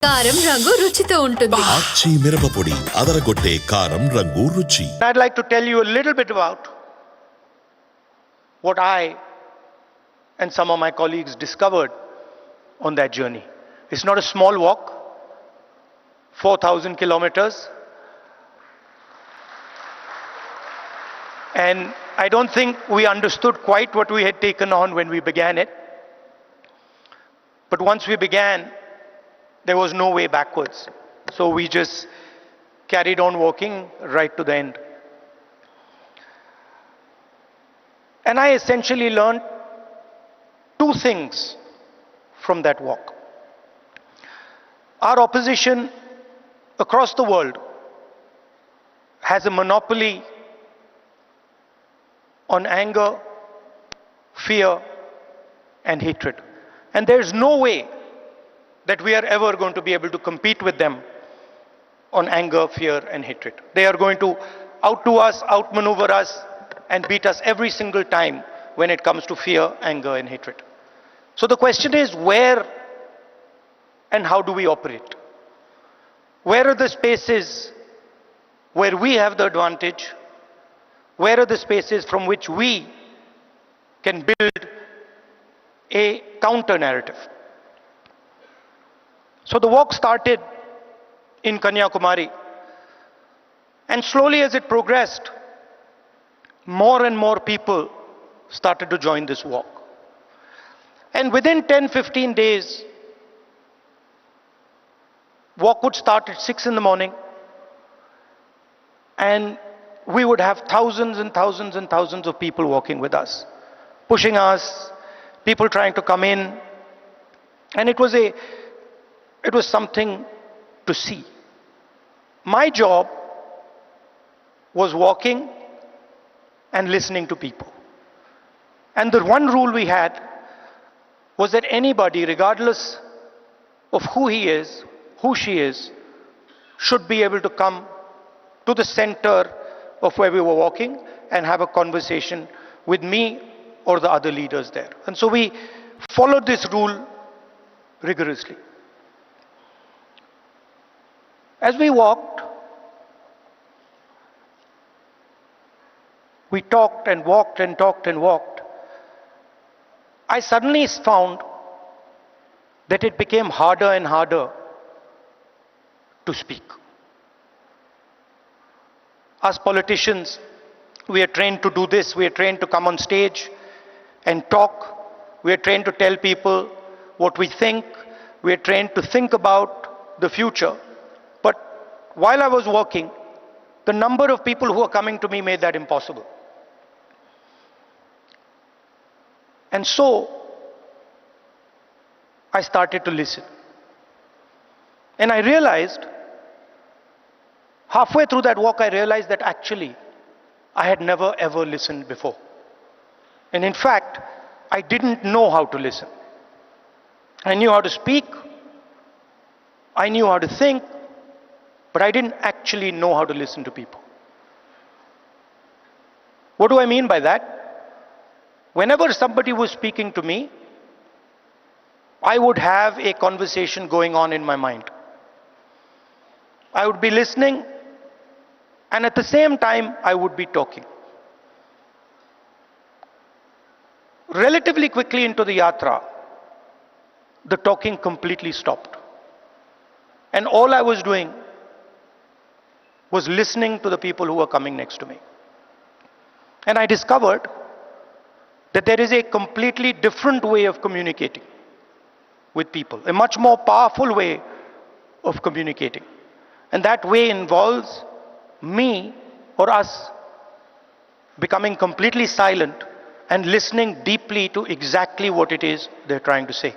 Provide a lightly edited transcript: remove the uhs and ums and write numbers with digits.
కారం రంగు రుచితో ఉంటుంది. ఆచి మిరపపొడి అదరగొట్టే కారం రంగు రుచి. I'd like to tell you a little bit about what I and some of my colleagues discovered on that journey. It's not a small walk, 4,000 kilometers. And I don't think we understood quite what we had taken on when we began it. But once we began, there was no way backwards. So we just carried on walking right to the end. And I essentially learned two things from that walk. Our opposition across the world has a monopoly on anger, fear, and hatred. And there's no way that we are ever going to be able to compete with them on anger, fear, and hatred. They are going to outdo us, outmaneuver us, and beat us every single time when it comes to fear, anger, and hatred. So the question is, where and how do we operate? Where are the spaces where we have the advantage? Where are the spaces from which we can build a counter narrative? So the walk started in Kanyakumari, and slowly as it progressed, more and more people started to join this walk. And within 10-15 days, walk would start at 6 in the morning, and we would have thousands and thousands and thousands of people walking with us, pushing us, people trying to come in, and it was something to see. My job was walking and listening to people. And the one rule we had was that anybody, regardless of who he is, who she is, should be able to come to the center of where we were walking and have a conversation with me or the other leaders there. And so we followed this rule rigorously. As we walked, we talked and walked and talked and walked. I suddenly found that it became harder and harder to speak. Us politicians, we are trained to do this. We are trained to come on stage and talk. We are trained to tell people what we think. We are trained to think about the future. But while I was walking, the number of people who were coming to me made that impossible. And so I started to listen. And I realized, halfway through that walk, I realized that actually I had never ever listened before. And in fact, I didn't know how to listen. I knew how to speak, I knew how to think, but I didn't actually know how to listen to people. What do I mean by that? Whenever somebody was speaking to me, I would have a conversation going on in my mind. I would be listening, and at the same time, I would be talking. Relatively quickly into the yatra, the talking completely stopped. And all I was doing was listening to the people who were coming next to me. And I discovered that there is a completely different way of communicating with people, a much more powerful way of communicating. And that way involves me or us becoming completely silent and listening deeply to exactly what it is they're trying to say.